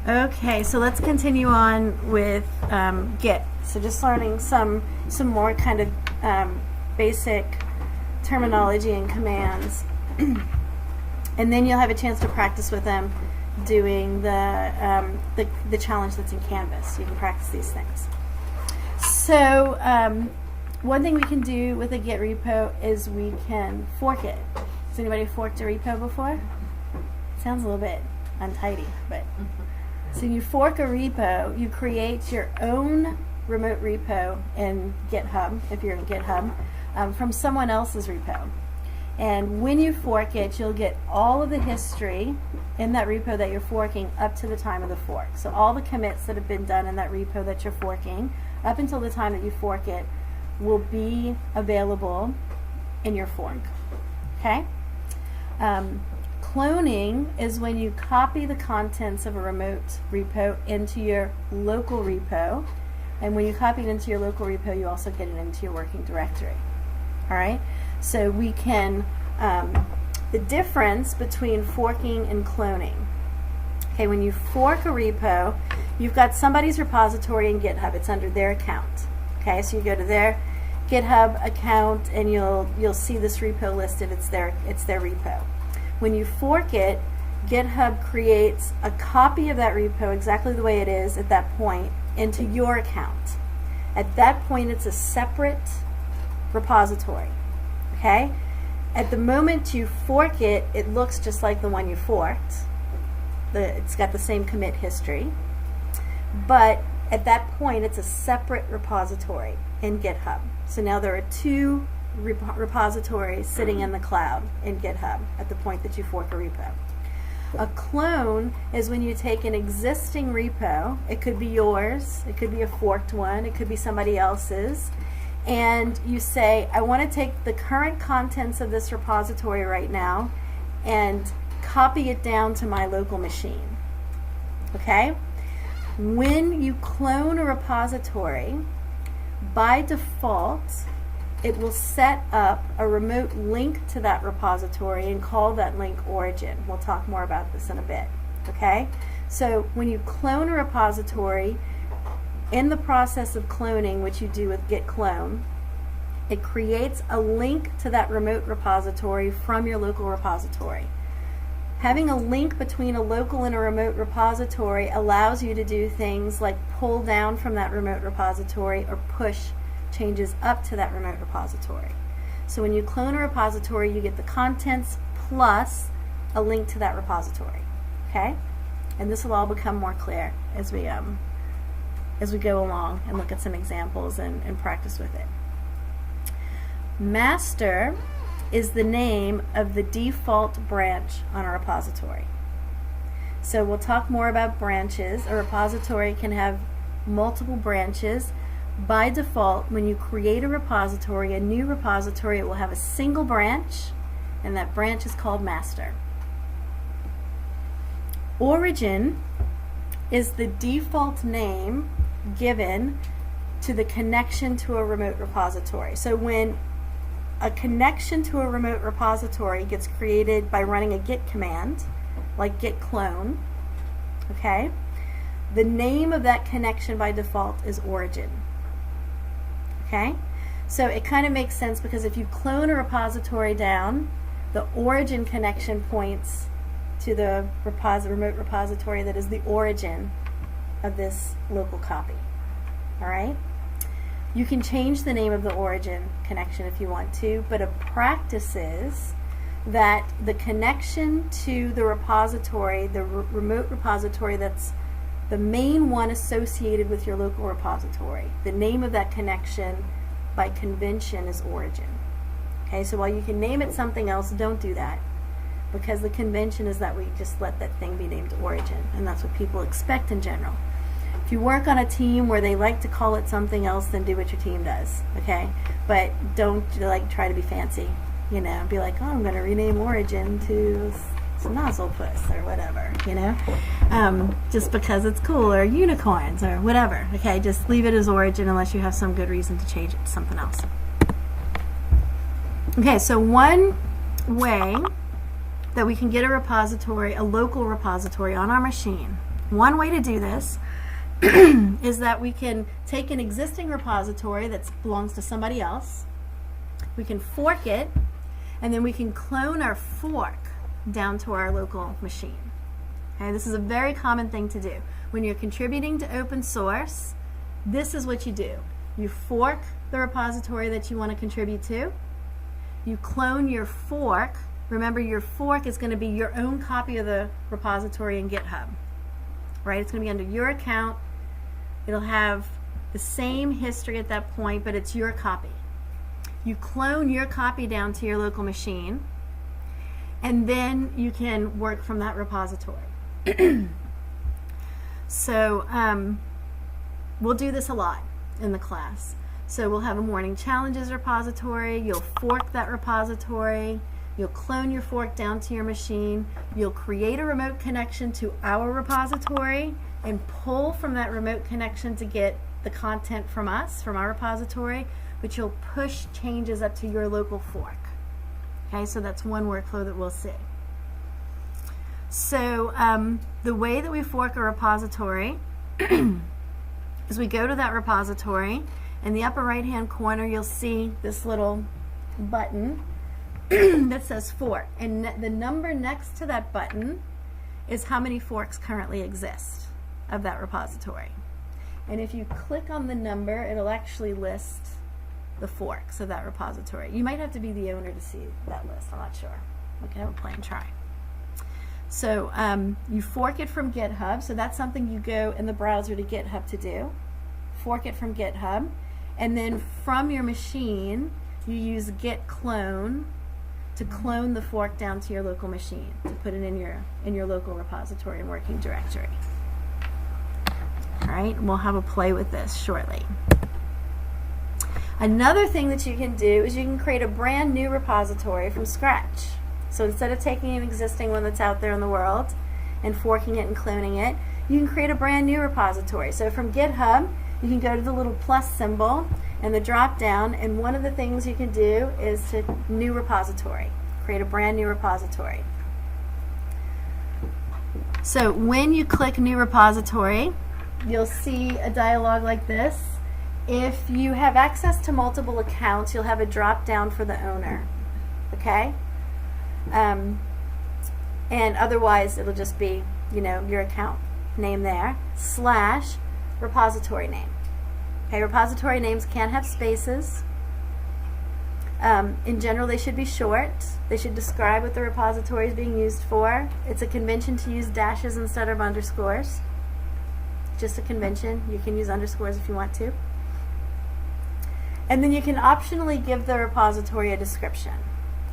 Okay, so let's continue on with Git. So just learning some more kind of basic terminology and commands, and then you'll have a chance to practice with them doing the challenge that's in Canvas. You can practice these things. So one thing we can do with a Git repo is we can fork it. Has anybody forked a repo before? Sounds a little bit untidy, but so you fork a repo, you create your own remote repo in GitHub, if you're in GitHub, from someone else's repo. And when you fork it, you'll get all of the history in that repo that you're forking up to the time of the fork. So all the commits that have been done in that repo that you're forking, up until the time that you fork it, will be available in your fork. Okay? Cloning is when you copy the contents of a remote repo into your local repo, and when you copy it into your local repo, you also get it into your working directory. All right? So we can, the difference between forking and cloning. Okay, when you fork a repo, you've got somebody's repository in GitHub. It's under their account. Okay, so you go to their GitHub account and you'll see this repo listed. It's their repo. When you fork it, GitHub creates a copy of that repo exactly the way it is at that point into your account. At that point, it's a separate repository. Okay? At the moment you fork it, it looks just like the one you forked. It's got the same commit history. But at that point, it's a separate repository in GitHub. So now there are two repositories sitting in the cloud in GitHub at the point that you fork a repo. A clone is when you take an existing repo, it could be yours, it could be a forked one, it could be somebody else's, and you say, I want to take the current contents of this repository right now and copy it down to my local machine. Okay? When you clone a repository, by default, it will set up a remote link to that repository and call that link origin. We'll talk more about this in a bit. Okay? So when you clone a repository, in the process of cloning, which you do with git clone, it creates a link to that remote repository from your local repository. Having a link between a local and a remote repository allows you to do things like pull down from that remote repository or push changes up to that remote repository. So when you clone a repository, you get the contents plus a link to that repository. Okay? And this will all become more clear as we go along and look at some examples and practice with it. Master is the name of the default branch on a repository. So we'll talk more about branches. A repository can have multiple branches. By default, when you create a repository, a new repository, it will have a single branch, and that branch is called master. Origin is the default name given to the connection to a remote repository. So when a connection to a remote repository gets created by running a git command, like git clone, okay, the name of that connection by default is origin. Okay? So it kind of makes sense because if you clone a repository down, the origin connection points to the remote repository that is the origin of this local copy. All right? You can change the name of the origin connection if you want to, but a practice is that the connection to the repository, the remote repository that's the main one associated with your local repository, the name of that connection by convention is origin. Okay, so while you can name it something else, don't do that, because the convention is that we just let that thing be named origin, and that's what people expect in general. If you work on a team where they like to call it something else, then do what your team does, okay? But don't try to be fancy, be like, oh, I'm going to rename origin to Nozzlepuss or whatever, just because it's cool, or unicorns or whatever. Okay, just leave it as origin unless you have some good reason to change it to something else. Okay, so one way that we can get a repository, a local repository on our machine, One way to do this is that we can take an existing repository that belongs to somebody else, we can fork it, and then we can clone our fork down to our local machine. Okay, this is a very common thing to do. When you're contributing to open source, this is what you do. You fork the repository that you want to contribute to. You clone your fork. Remember, your fork is going to be your own copy of the repository in GitHub. Right? It's going to be under your account. It'll have the same history at that point, but it's your copy. You clone your copy down to your local machine, and then you can work from that repository. So we'll do this a lot in the class. So we'll have a morning challenges repository, you'll fork that repository, you'll clone your fork down to your machine, you'll create a remote connection to our repository and pull from that remote connection to get the content from us, from our repository, but you'll push changes up to your local fork. Okay, so that's one workflow that we'll see. So the way that we fork a repository is we go to that repository. In the upper right hand corner you'll see this little button that says fork, and the number next to that button is how many forks currently exist of that repository. And if you click on the number, it'll actually list the forks of that repository. You might have to be the owner to see that list, I'm not sure. We can have a play and try. So you fork it from GitHub, so that's something you go in the browser to GitHub to do. Fork it from GitHub, and then from your machine you use git clone to clone the fork down to your local machine, to put it in your local repository and working directory. Alright, and we'll have a play with this shortly. Another thing that you can do is you can create a brand new repository from scratch. So instead of taking an existing one that's out there in the world and forking it and cloning it, you can create a brand new repository. So from GitHub, you can go to the little plus symbol and the drop down, and one of the things you can do is to new repository, create a brand new repository. So when you click new repository, you'll see a dialog like this. If you have access to multiple accounts, you'll have a drop down for the owner. Okay? And otherwise it'll just be, your account name there, / repository name. Okay, repository names can have spaces. In general, they should be short. They should describe what the repository is being used for. It's a convention to use dashes instead of underscores. Just a convention. You can use underscores if you want to. And then you can optionally give the repository a description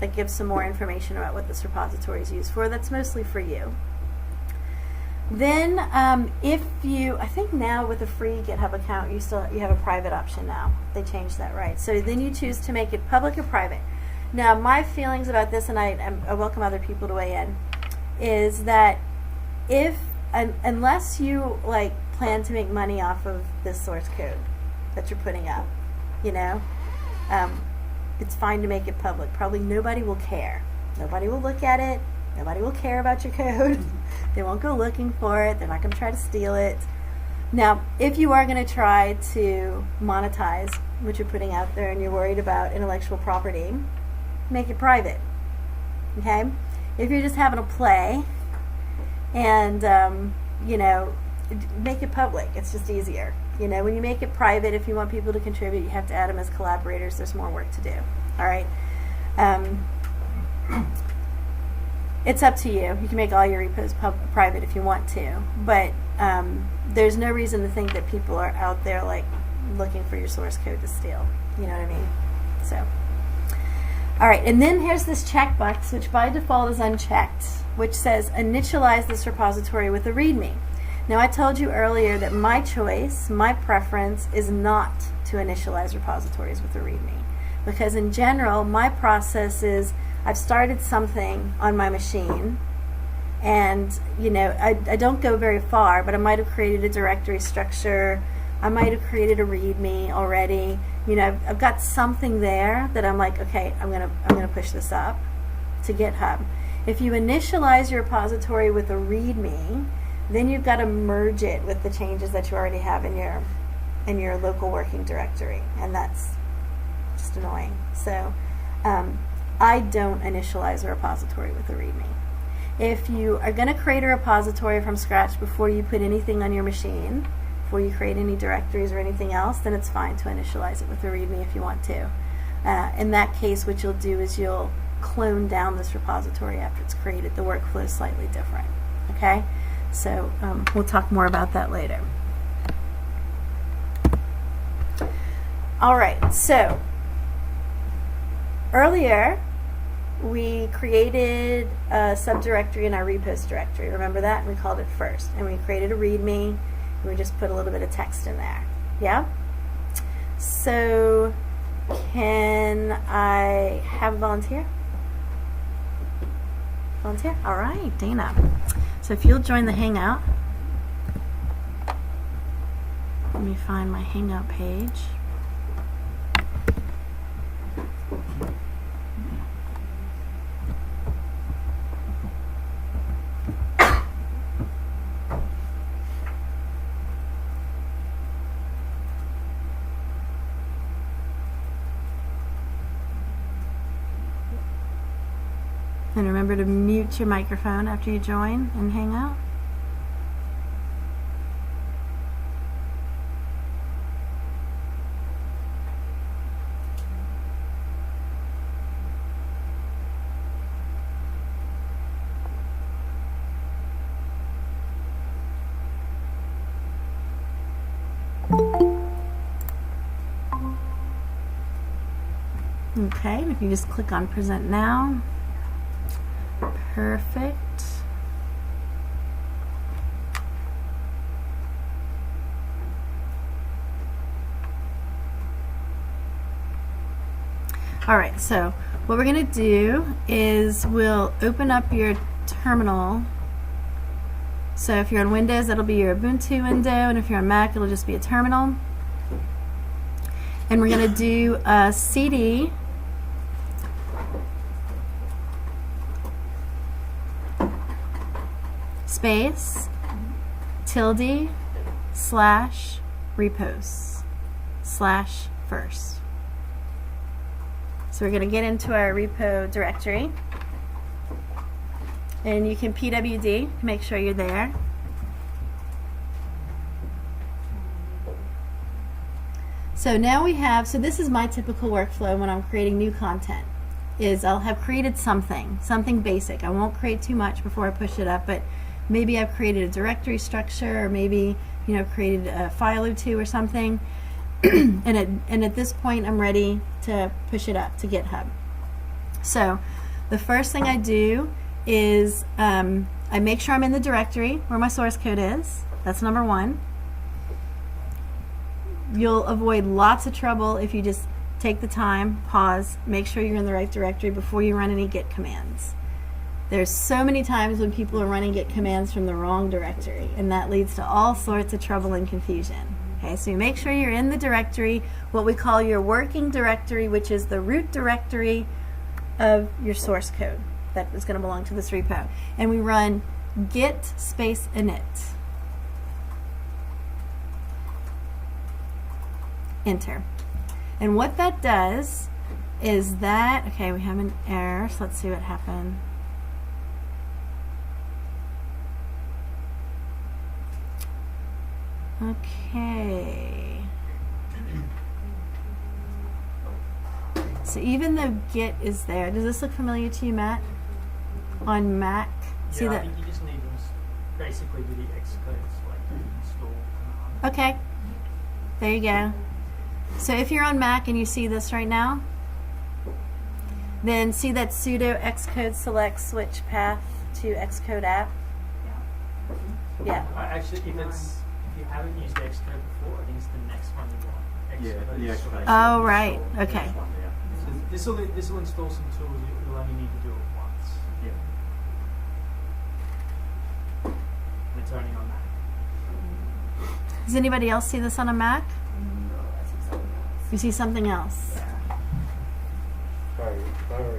that gives some more information about what this repository is used for. That's mostly for you. Then I think now with a free GitHub account you have a private option now. They changed that, right? So then you choose to make it public or private. Now my feelings about this, and I welcome other people to weigh in, is that unless you plan to make money off of this source code that you're putting up, it's fine to make it public. Probably nobody will care. Nobody will look at it. Nobody will care about your code. They won't go looking for it. They're not going to try to steal it. Now, if you are going to try to monetize what you're putting out there and you're worried about intellectual property, make it private. Okay? If you're just having a play and, make it public. It's just easier. When you make it private, if you want people to contribute, you have to add them as collaborators. There's more work to do. All right? It's up to you. You can make all your repos private if you want to, but there's no reason to think that people are out there looking for your source code to steal. You know what I mean? So, all right, and then here's this checkbox, which by default is unchecked, which says initialize this repository with a README. Now I told you earlier that my choice, my preference, is not to initialize repositories with a README, because in general my process is I've started something on my machine and I don't go very far, but I might have created a directory structure, I might have created a README already. I've got something there that I'm like, okay, I'm gonna push this up to GitHub. If you initialize your repository with a README, then you've got to merge it with the changes that you already have in your local working directory, and that's just annoying. So I don't initialize a repository with a README. If you are going to create a repository from scratch before you put anything on your machine, before you create any directories or anything else, then it's fine to initialize it with a README if you want to. In that case, what you'll do is you'll clone down this repository after it's created. The workflow is slightly different. Okay? So we'll talk more about that later. All right, so earlier we created a subdirectory in our repos directory. Remember that? And we called it first. And we created a README, and we just put a little bit of text in there. Yeah? So can I have a volunteer? Volunteer? All right, Dana. So if you'll join the Hangout. Let me find my Hangout page. And remember to mute your microphone after you join and hang out. Okay, if you just click on Present Now. Perfect. All right, so what we're going to do is we'll open up your terminal. So if you're on Windows, that'll be your Ubuntu window, and if you're on Mac, it'll just be a terminal. And we're going to do a CD space tilde slash repos slash first. So we're going to get into our repo directory, and you can pwd to make sure you're there. So now we have, so this is my typical workflow when I'm creating new content, is I'll have created something basic. I won't create too much before I push it up, but maybe I've created a directory structure, or maybe created a file or two or something, and at this point I'm ready to push it up to GitHub. So the first thing I do is I make sure I'm in the directory where my source code is. That's number one. You'll avoid lots of trouble if you just take the time, pause, make sure you're in the right directory before you run any Git commands. There's so many times when people are running Git commands from the wrong directory, and that leads to all sorts of trouble and confusion. Okay, so you make sure you're in the directory, what we call your working directory, which is the root directory of your source code that is going to belong to this repo. And we run git space init. Enter. And what that does is that, okay, we have an error, so let's see what happened. Okay. So even though Git is there, does this look familiar to you, Matt? On Mac? Yeah, See I that? think you just need to basically do the Xcode like install command. Okay. There you go. So if you're on Mac and you see this right now, then see that sudo xcode select switch path to Xcode app? Yeah. Actually, if you haven't used Xcode before, I think it's the next one you want. Xcode Yeah, select. Oh, right. Okay. So this will install some tools. You'll only need to do it once. Yeah. And it's only on Mac. Does anybody else see this on a Mac? You see something else?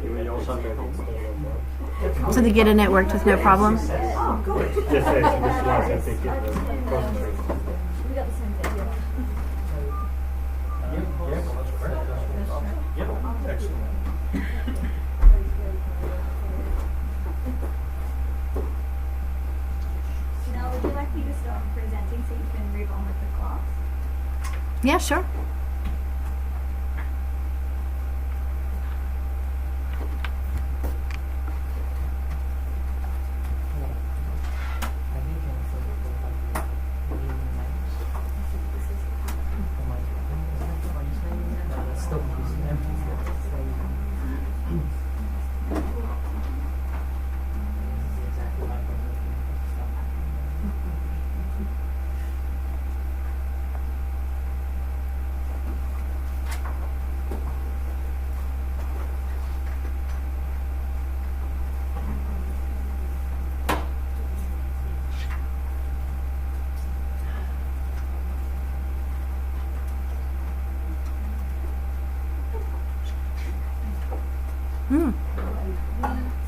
You may also have So the Git init worked with no problem? Just this once I think it concentrates. We got the same thing. Yep. Excellent. Now, would you like me to start presenting so you can move on with the class? Yeah, sure.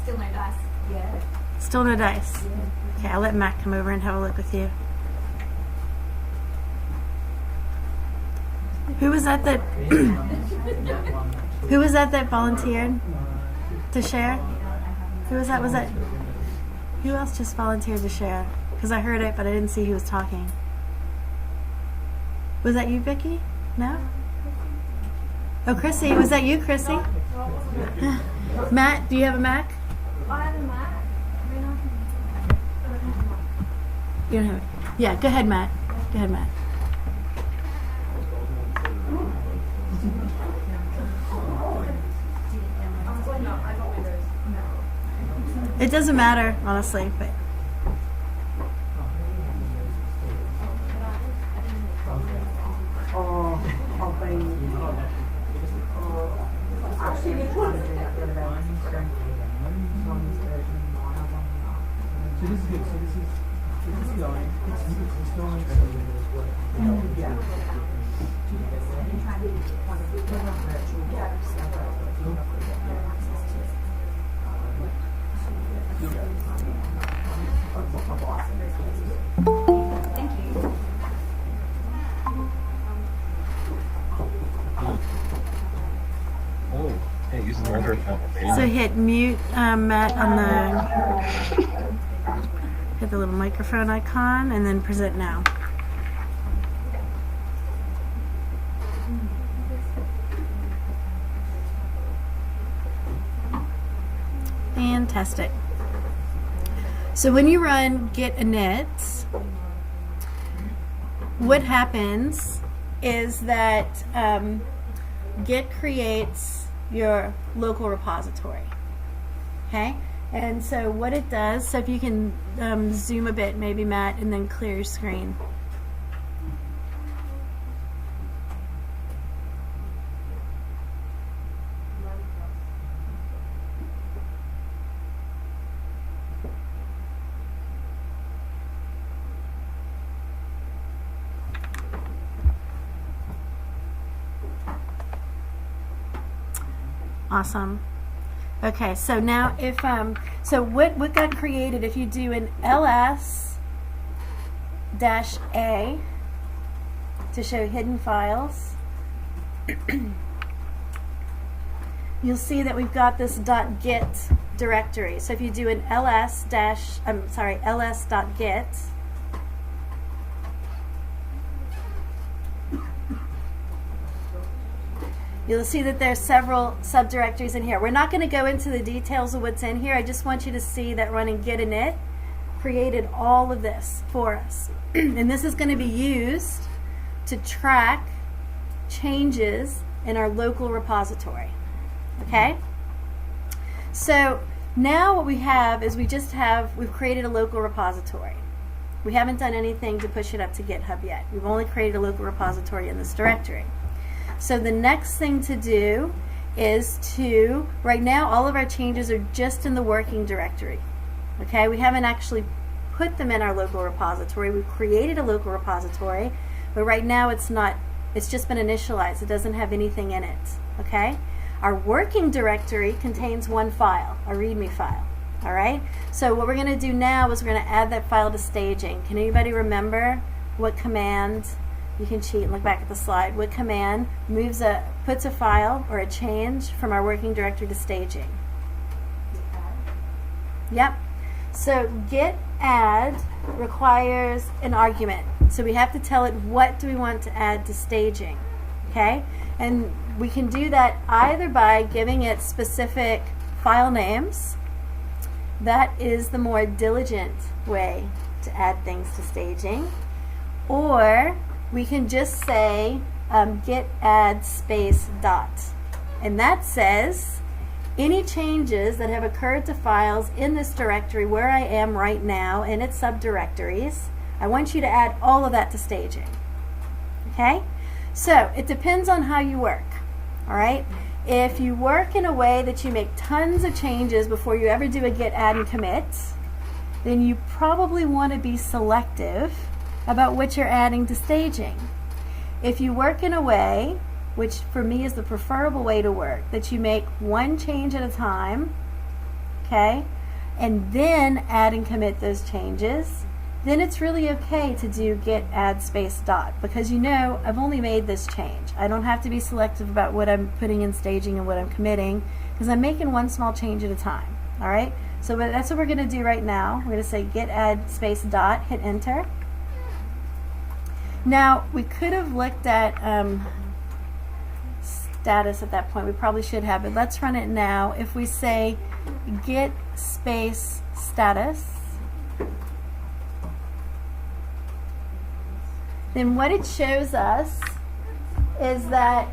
Still no dice. Yeah. Still no dice. Okay, I'll let Matt come over and have a look with you. Who was that who was that volunteered to share? Who was that? Was that who else just volunteered to share? Because I heard it, but I didn't see who was talking. Was that you, Vicky? No? Oh, Chrissy. Was that you, Chrissy? Matt, do you have a Mac? I have a Mac. You don't have it. Yeah, go ahead, Matt. Go ahead, Matt. It doesn't matter, honestly, but So this is good. So this is going. It's going. Yeah. Thank you. Oh, hey, using the older so hit mute, Matt, on the hit the little microphone icon, and then present now. Fantastic. So when you run git init, what happens is that Git creates your local repository. Okay? And so what it does, so if you can zoom a bit, maybe Matt, and then clear your screen. Awesome. Okay, so now if so what got created if you do an ls-a to show hidden files, you'll see that we've got this .git directory. So if you do an ls.git, you'll see that there's several subdirectories in here. We're not going to go into the details of what's in here. I just want you to see that running git init created all of this for us. And this is going to be used to track changes in our local repository. Okay? So now what we have is we've created a local repository. We haven't done anything to push it up to GitHub yet. We've only created a local repository in this directory. So the next thing to do is to, right now all of our changes are just in the working directory. Okay, we haven't actually put them in our local repository. We've created a local repository, but right now it's just been initialized. It doesn't have anything in it. Okay, our working directory contains one file, a README file. All right. So what we're going to do now is we're going to add that file to staging. Can anybody remember what command? You can cheat and look back at the slide. What command puts a file or a change from our working directory to staging? Yep. So git add requires an argument. So we have to tell it what do we want to add to staging. Okay? And we can do that either by giving it specific file names. That is the more diligent way to add things to staging. Or we can just say git add space dot. And that says any changes that have occurred to files in this directory where I am right now in its subdirectories, I want you to add all of that to staging. Okay? So it depends on how you work. All right? If you work in a way that you make tons of changes before you ever do a git add and commit, then you probably want to be selective about what you're adding to staging. If you work in a way, which for me is the preferable way to work, that you make one change at a time, okay, and then add and commit those changes, then it's really okay to do git add space dot, because you know I've only made this change. I don't have to be selective about what I'm putting in staging and what I'm committing, because I'm making one small change at a time. All right, so that's what we're going to do right now. We're going to say git add space dot, hit enter. Now we could have looked at status at that point. We probably should have, but let's run it now. If we say git space status, then what it shows us is that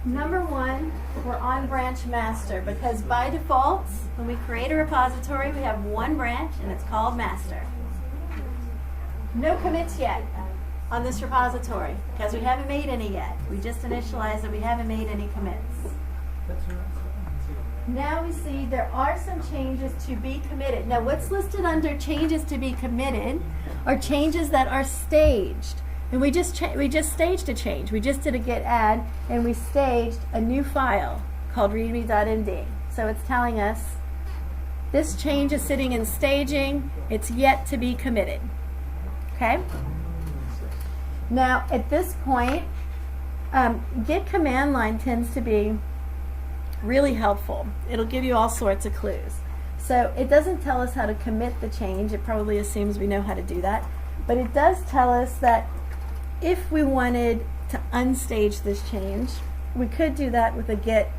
number one, we're on branch master, because by default when we create a repository we have one branch and it's called master. No commits yet on this repository because we haven't made any yet. We just initialized that we haven't made any commits. Now we see there are some changes to be committed. Now what's listed under changes to be committed are changes that are staged. And we just staged a change. We just did a git add and we staged a new file called readme.md. So it's telling us this change is sitting in staging. It's yet to be committed. Okay? Now at this point, git command line tends to be really helpful. It'll give you all sorts of clues. So it doesn't tell us how to commit the change. It probably assumes we know how to do that. But it does tell us that if we wanted to unstage this change, we could do that with a git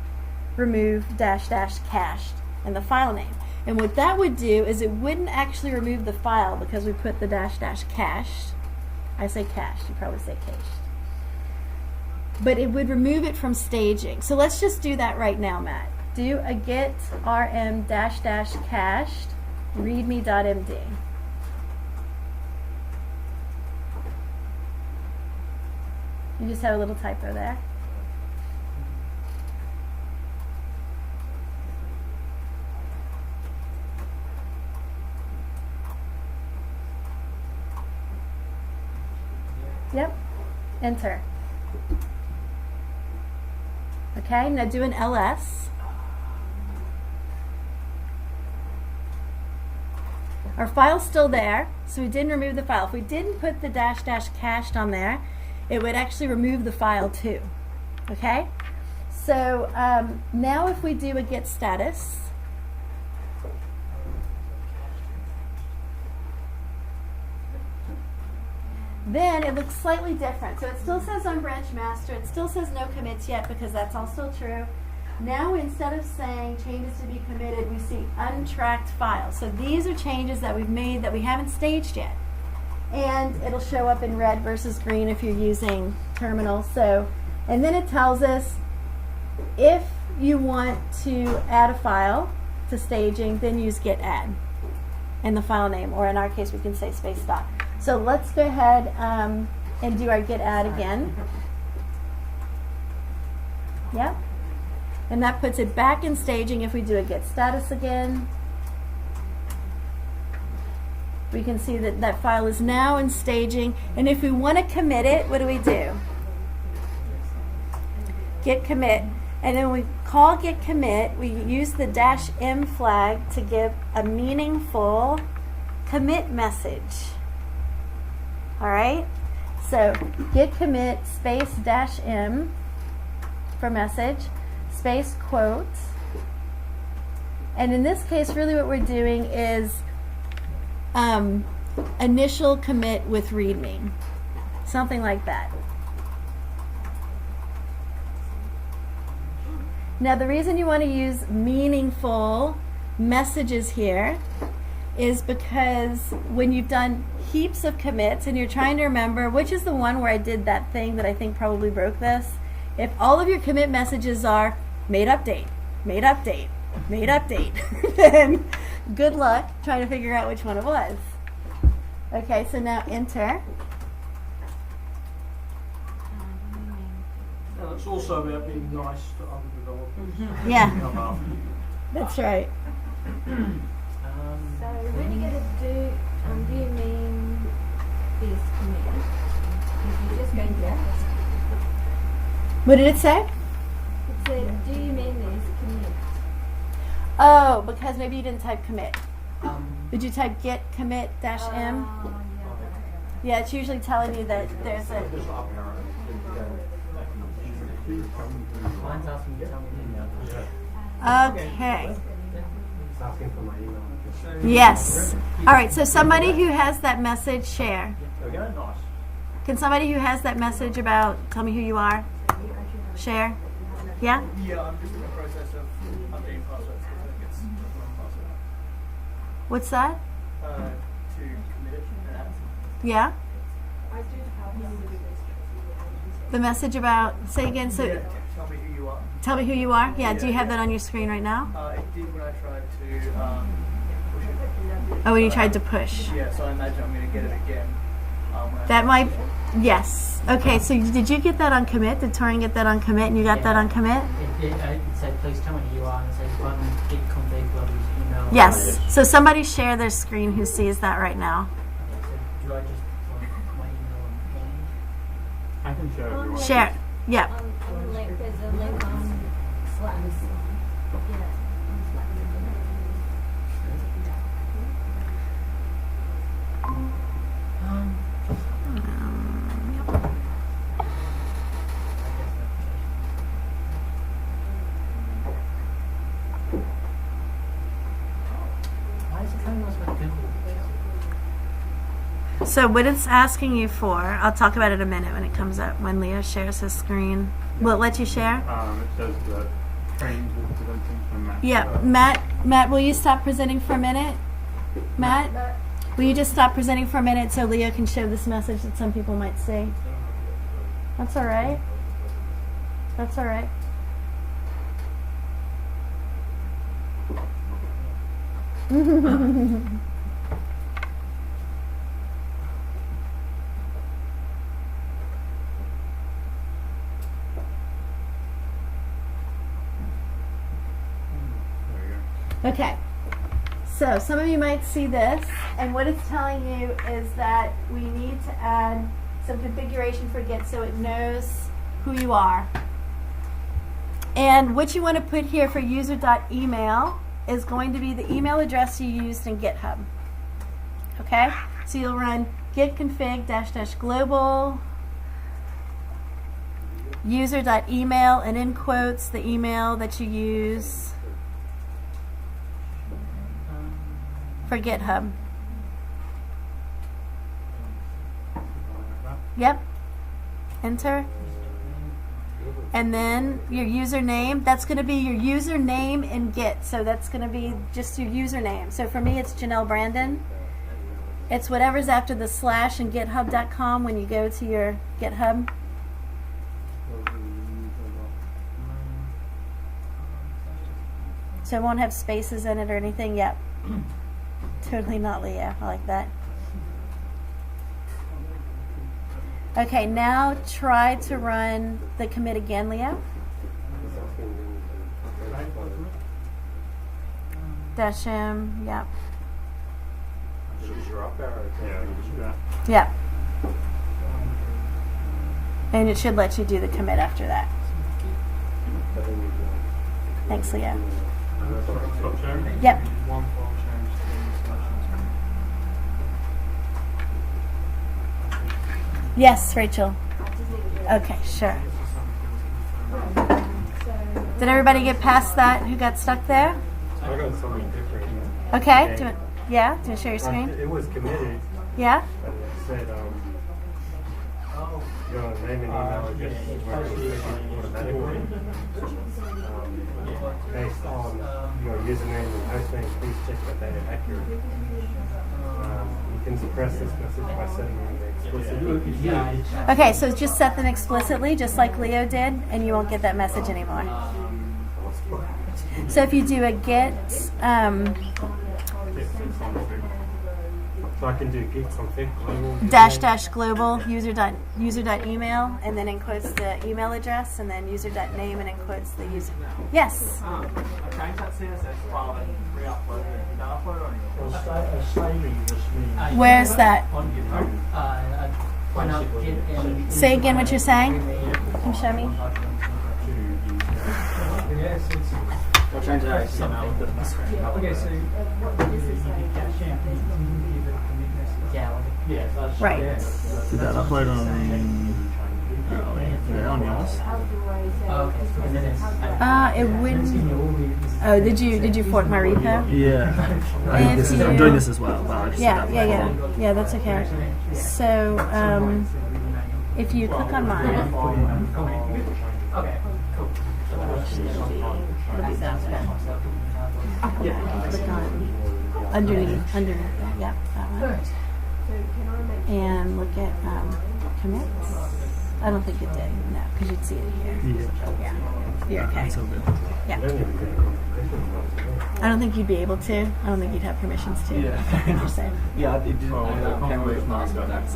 remove -- cached and the file name. And what that would do is it wouldn't actually remove the file because we put the -- cached. I say cached, you probably say cached. But it would remove it from staging. So let's just do that right now, Matt. Do a git rm -- cached readme.md. You just have a little typo there. Yep. Enter. Okay, now do an ls. Our file's still there, so we didn't remove the file. If we didn't put the -- cached on there, it would actually remove the file too. Okay? So now if we do a git status, then it looks slightly different. So it still says on branch master, it still says no commits yet because that's all still true. Now instead of saying changes to be committed, we see untracked files. So these are changes that we've made that we haven't staged yet. And it'll show up in red versus green if you're using terminal. So, and then it tells us if you want to add a file to staging, then use git add and the file name, or in our case we can say space dot. So let's go ahead and do our git add again. Yep. And that puts it back in staging. If we do a git status again, we can see that that file is now in staging. And if we want to commit it, what do? Git commit. And then we call git commit. We use the -m flag to give a meaningful commit message. All right? So git commit space -m for message, space quote. And in this case, really what we're doing is initial commit with readme. Something like that. Now the reason you want to use meaningful messages here is because when you've done heaps of commits and you're trying to remember which is the one where I did that thing that I think probably broke this, if all of your commit messages are made update, made update, made update, then good luck trying to figure out which one it was. Okay, so now enter. And it's also about being nice to other developers. Yeah, Come up. that's right. So when you go to do you mean this commit? If you just go here, What did it say? it said, do you mean this commit? Oh, because maybe you didn't type commit. Did you type git commit -m? Yeah. Yeah, it's usually telling you that there's a... Mine's asking you to tell me the email. Okay. It's asking for my email. Yes. All right, so somebody who has that message, share. Okay, nice. Can somebody who has that message about, tell me who you are, share? Yeah? Yeah, I'm just in the process of updating passwords because it gets the wrong password. What's that? To commit it and add. Yeah? The message about, say again, so Yeah, tell me who you are. tell me who you are. Yeah, do you have that on your screen right now? It did when I tried to push it. Oh, when you tried to push. Yeah, so I imagine I'm going to get it again. When I That try might, to push it. yes. Okay, so did you get that on commit? Did Torian get that on commit and you got that on commit? It said, please tell me who you are, and it says button, git config, blah, blah, email. Yes. So somebody share their screen who sees that right now. Okay, so do I just want my email on I can share if you want. Share. Yep. On the link, there's a link on Slack. Yeah, on Slack. Why is it telling us about Google? So what it's asking you for, I'll talk about it in a minute when it comes up, when Leo shares his screen. Will it let you share? It says that trains will presenting from Mac. Yeah. Matt, will you stop presenting for a minute? Matt, will you just stop presenting for a minute so Leo can show this message that some people might see? That's all right. That's all right. There we go. Okay, so some of you might see this, and what it's telling you is that we need to add some configuration for Git so it knows who you are. And what you want to put here for user.email is going to be the email address you used in GitHub. Okay, so you'll run git config -- global user.email, and in quotes the email that you use for GitHub. Yep. Enter. And then your username, that's going to be your username in Git. So that's going to be just your username. So for me, it's Janelle Brandon. It's whatever's after the / in github.com when you go to your GitHub. So it won't have spaces in it or anything. Yep. Totally not Leo. I like that. Okay, now try to run the commit again, Leo. -m, yep. Yeah, just do that. Yep. And it should let you do the commit after that. Thanks, Leo. Stop sharing? Yep. One file change to selection. Yes, Rachel. Okay, sure. Did everybody get past that? Who got stuck there? I got something different. Okay. Do you, yeah. Do you want to share your screen? It was committed, Yeah. but it said your name and email address were configured automatically. Based on your username and hostname, please check that they are accurate. You can suppress this message by setting them explicitly. Okay. So just set them explicitly, just like Leo did, and you won't get that message anymore. So if you do a git, So I can do git config global dash global user.email, and then in quotes the email address, and then user.name, and in quotes the user. Yes. I changed that CSS file and re-uploaded it. You don't upload it on your Saving just means. Where's that? On GitHub. When I get in. Say again what you're saying. Can you show me? Yes, it's. I'll change that HTML. Okay, so you did cache out, you give it a commit message. Yeah. Yeah, that's Right. yeah. Did that upload on yours? Oh, okay. And then it's. It wouldn't. Oh, did you fork my repo? Yeah. If I'm you- doing this as well, but I just Yeah, yeah, that's okay. So, if you click on mine, Okay, cool. it'll be that way. Click on underneath that, yeah, that one. And look at commits. I don't think it did, no, because you'd see it here. Yeah. Yeah, you're okay. It's all good. Yeah. I don't think you'd be able to. I don't think you'd have permissions to. Yeah. I think you're safe. Yeah, it didn't. Can't wait for us to that's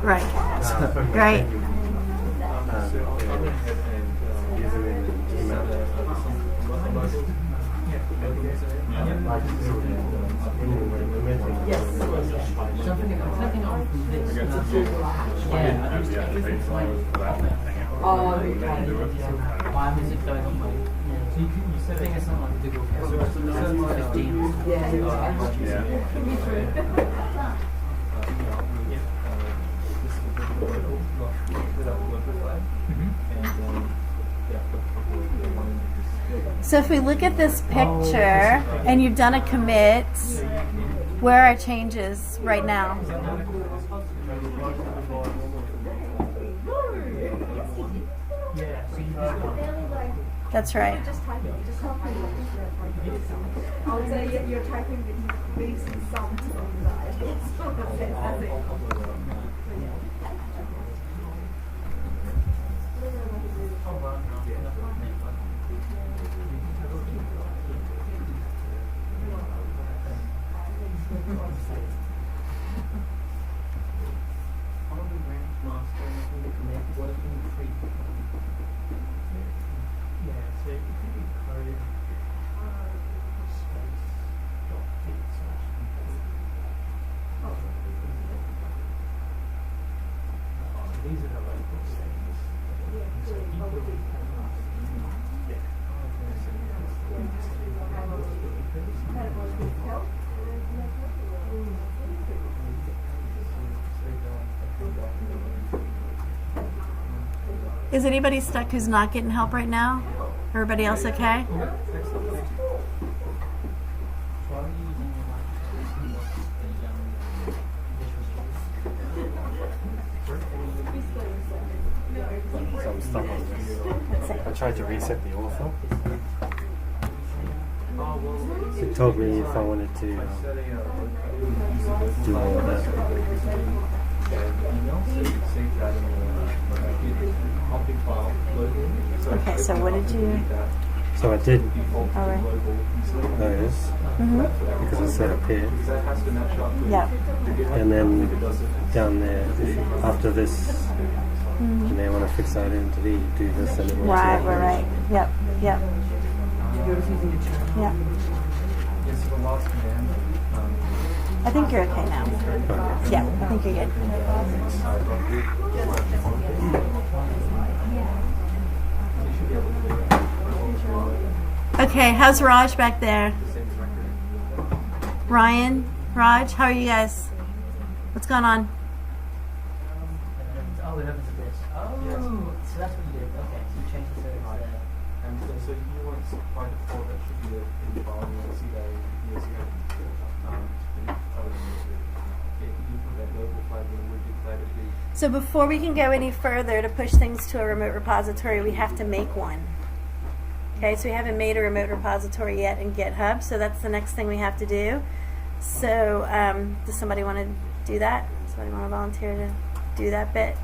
Right. Right. Something I'm clicking on from this. Yeah, I just it's like. Why is it going on my? You said thing is not like the Google Calendar. 15. So if we look at this picture and you've done a commit, where are changes right now? That's right. I would say you're typing these songs on the These are the local settings. So equally. Is anybody stuck who's not getting help right now? Everybody else okay? So I'm stuck on this. Let's see. I tried to reset the author. It told me if I wanted to do all of that. Okay, so what did you? So I did All right. those because I set up here. Yeah. And then down there, after this, you may want to fix identity, you do this and it will Right. Yep. Yep. Yep. I think you're okay now. Yeah, I think you're good. Okay, how's Raj back there? Ryan, Raj, how are you guys? What's going on? Oh, it opens this. Oh, so that's what you did. Okay, so you changed the settings. And so you want by default that should be the file. You want to see that years ago. You put that local flag in, would declare it be. So before we can go any further to push things to a remote repository, we have to make one. Okay, so we haven't made a remote repository yet in GitHub, so that's the next thing we have to do. So does somebody want to do that? Somebody want to volunteer to do that bit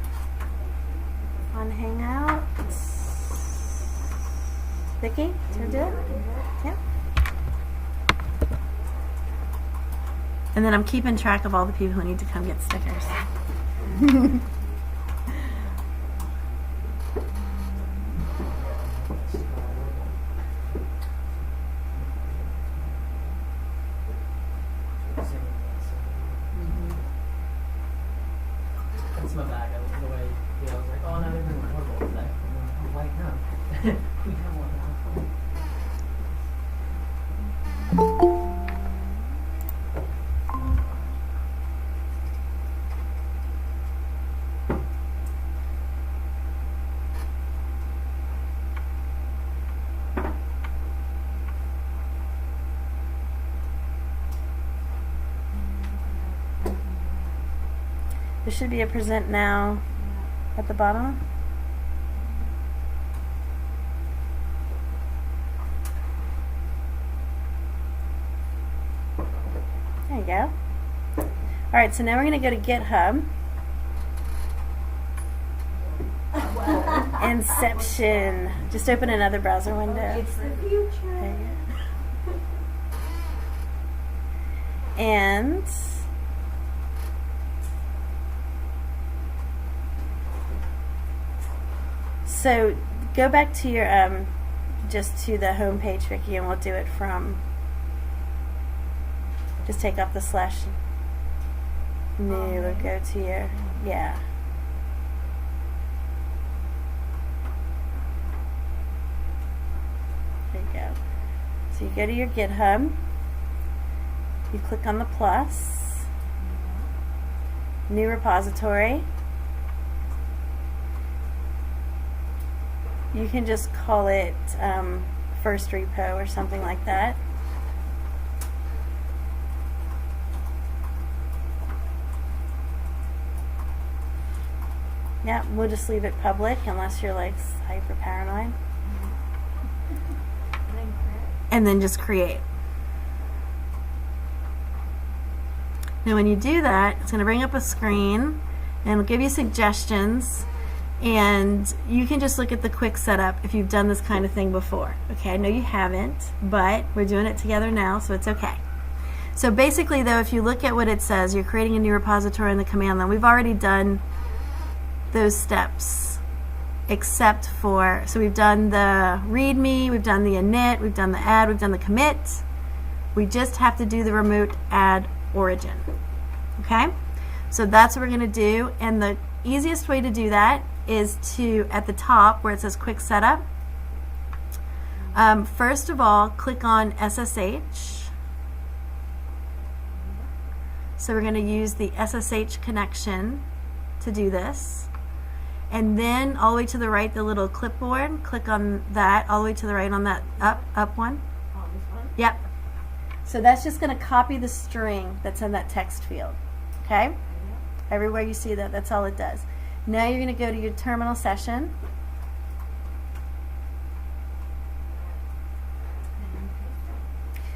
on Hangout? Vicky, do you want to do it? Yeah. And then I'm keeping track of all the people who need to come get stickers. That's my bag. The way, I was like, oh no, they're doing horrible today. I'm like, no. We have one now. There should be a present now at the bottom. There you go. Alright, so now we're going to go to GitHub. Inception. Just open another browser window. It's the future. There you go. And so go back to your just to the home page, Vicky, and we'll do it from. Just take off the slash new and go to your yeah. There you go. So you go to your GitHub. You click on the plus. New repository. You can just call it first repo or something like that. Yeah, we'll just leave it public unless you're like hyper paranoid. And then just create. Now when you do that, it's going to bring up a screen and it'll give you suggestions. And you can just look at the quick setup if you've done this kind of thing before. Okay, I know you haven't, but we're doing it together now, so it's okay. So basically though, if you look at what it says, you're creating a new repository in the command line. We've already done those steps, except for, so we've done the readme, we've done the init, we've done the add, we've done the commit. We just have to do the remote add origin. Okay, so that's what we're going to do, and the easiest way to do that is to, at the top where it says quick setup, first of all click on SSH. So we're going to use the SSH connection to do this, and then all the way to the right, the little clipboard, click on that all the way to the right on that up one. Oh, this one? Yep. So that's just going to copy the string that's in that text field. Okay? Everywhere you see that, that's all it does. Now you're going to go to your terminal session.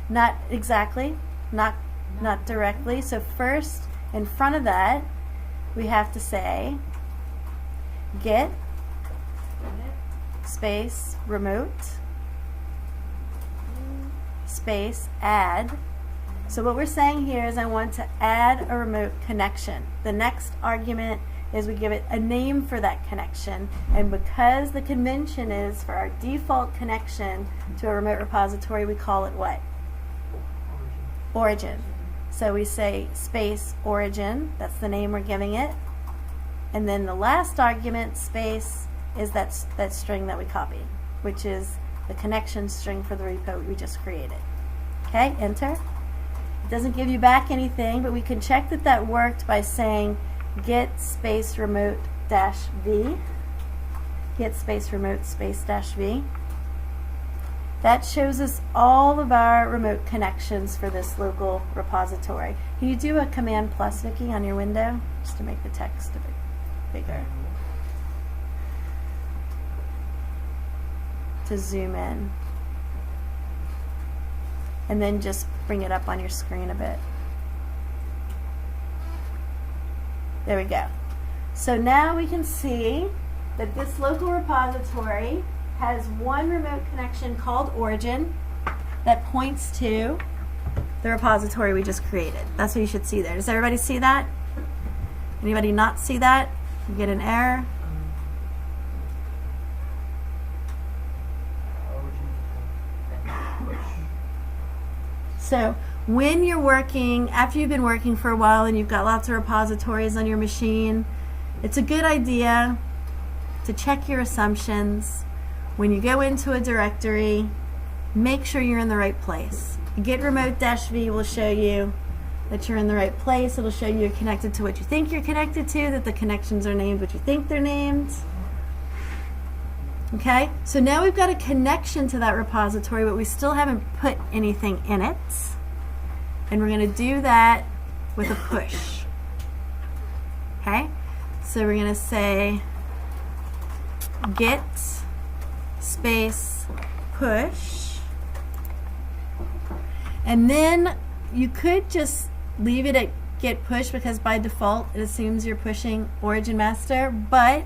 Not exactly, not directly. So first, in front of that, we have to say git space remote space add. So what we're saying here is I want to add a remote connection. The next argument is we give it a name for that connection, and because the convention is for our default connection to a remote repository, we call it what? Origin. So we say space origin, that's the name we're giving it, and then the last argument, space, is that string that we copied, which is the connection string for the repo we just created. Okay, enter. It doesn't give you back anything, but we can check that that worked by saying git space remote dash v. Git space remote space dash v. That shows us all of our remote connections for this local repository. Can you do a command plus, Vicki, on your window just to make the text a bit bigger? To zoom in. And then just bring it up on your screen a bit. There we go. So now we can see that this local repository has one remote connection called origin that points to the repository we just created. That's what you should see there. Does everybody see that? Anybody not see that? You get an error? So when you're working, after you've been working for a while and you've got lots of repositories on your machine, it's a good idea to check your assumptions. When you go into a directory, make sure you're in the right place. Git remote-v will show you that you're in the right place. It'll show you you're connected to what you think you're connected to, that the connections are named what you think they're named. Okay, so now we've got a connection to that repository, but we still haven't put anything in it. And we're going to do that with a push. Okay, so we're going to say git space push. And then you could just leave it at git push because by default it assumes you're pushing origin master, but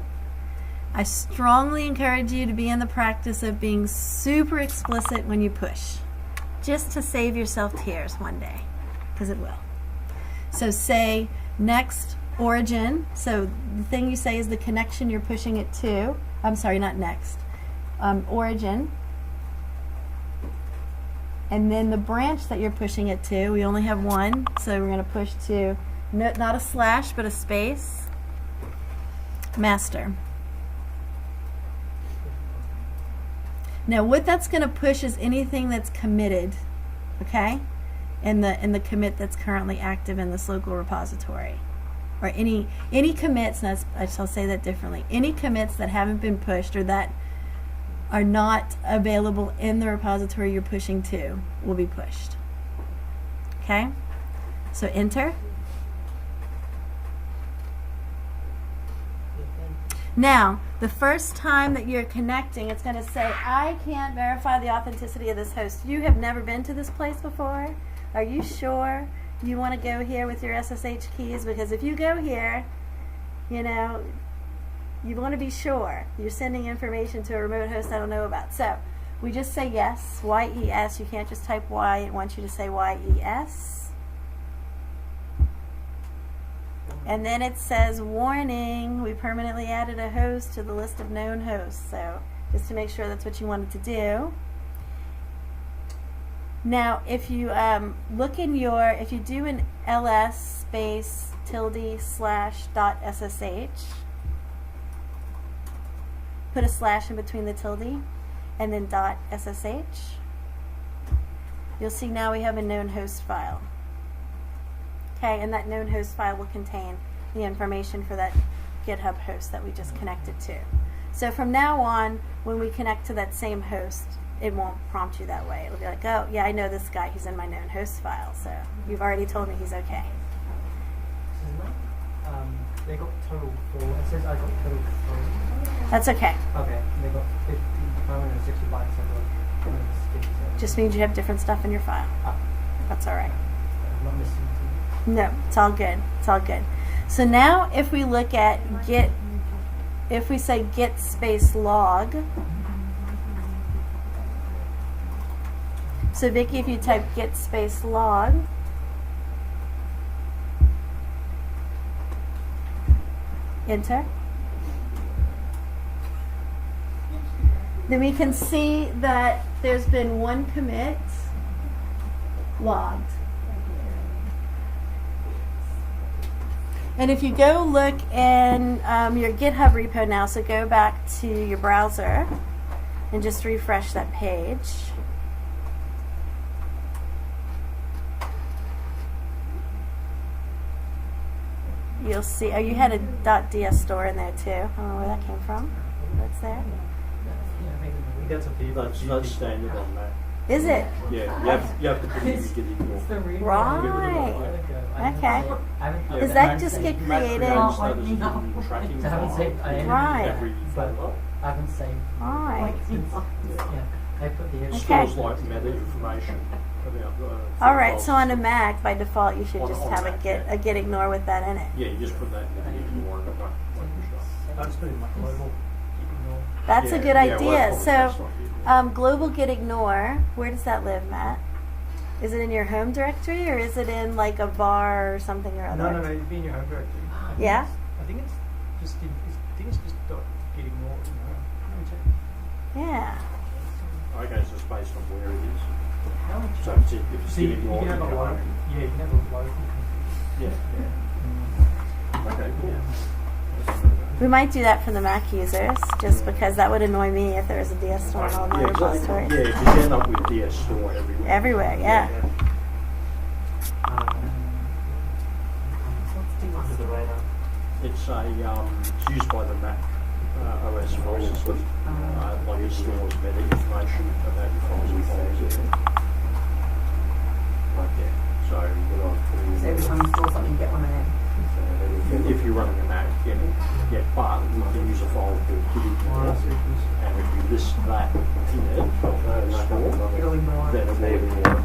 I strongly encourage you to be in the practice of being super explicit when you push, just to save yourself tears one day, because it will. So say next origin, so the thing you say is the connection you're pushing it to. I'm sorry, not next. Origin. And then the branch that you're pushing it to, we only have one, so we're going to push to, not a slash, but a space, master. Now what that's going to push is anything that's committed, okay, in the commit that's currently active in this local repository. Or any commits, and I shall say that differently, any commits that haven't been pushed or that are not available in the repository you're pushing to will be pushed. Okay? So enter. Now, the first time that you're connecting, it's going to say, I can't verify the authenticity of this host. You have never been to this place before? Are you sure you want to go here with your SSH keys? Because if you go here, you know, you want to be sure you're sending information to a remote host I don't know about. So we just say yes, Y-E-S. You can't just type Y. It wants you to say Y-E-S. And then it says, warning, we permanently added a host to the list of known hosts. So just to make sure that's what you wanted to do. Now, if you look in your, if you do an ls space tilde slash dot ssh, put a slash in between the tilde, and then dot ssh, you'll see now we have a known host file. Okay, and that known host file will contain the information for that GitHub host that we just connected to. So from now on, when we connect to that same host, it won't prompt you that way. It'll be like, oh, yeah, I know this guy. He's in my known host file, so you've already told me he's okay. They got total 4. It says I got total 4. That's okay. Okay, they got 565. Just means you have different stuff in your file. That's all right. I'm not missing anything. No, it's all good. It's all good. So now if we look at git, if we say git space log, so Vicki, if you type git space log, enter, then we can see that there's been one commit logged. And if you go look in your GitHub repo now, so go back to your browser, and just refresh that page. You'll see, oh, you had a .ds store in there too. I don't know where that came from. That's there. That's a big. That's standard on that. Is it? Yeah, you have to put it in the Git Intro. Right. Okay. Does Is that just get Matt created? creates that as a tracking I haven't file saved. I Right. every folder. I haven't saved. Right. Yeah. I put the It Okay. stores like meta information about All right. So on a Mac, by default, you should On- just on have Mac, a Git ignore with that in it. Yeah, you just put that in the Git Intro and it won't I just put it in my global. That's a good idea. So, that's not it. global git ignore. Where does that live, Matt? Is it in your home directory or is it in like a var or something or other? No, it'd be in your home directory. Yeah? I think it's just dot git ignore. Let me check. Yeah. Okay, so it's based on where it is. So if it's See, Git you Ignore, can have a you local. can- Yeah, you can have a local. Yeah. Okay, cool. We might do that for the Mac users, just because that would annoy me if there was a DS store in all my Yeah, exactly. repositories. Yeah, if you end up with DS store everywhere. Everywhere, yeah. It's it's used by the Mac OS file system. Like it stores meta information about your files and folders. Like that. So every time you store something, get one of them. if you're running a Mac, but you can use a file called Git Intro, and if you list that in it, It'll ignore then it. it will ignore.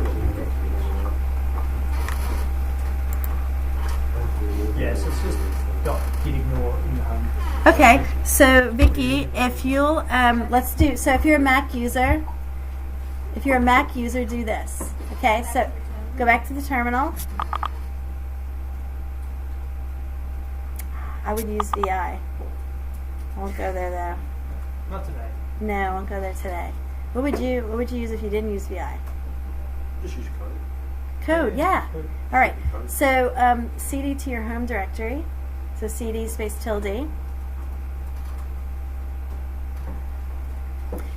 Yes, it's just dot git ignore in the home. Okay, so Vicky, if you'll, let's do, so if you're a Mac user, do this. Okay, so go back to the terminal. I would use VI. I won't go there though. Not today. No, I won't go there today. What would you use if you didn't use VI? Just use code. Code, yeah. All right. So CD to your home directory. So CD space tilde.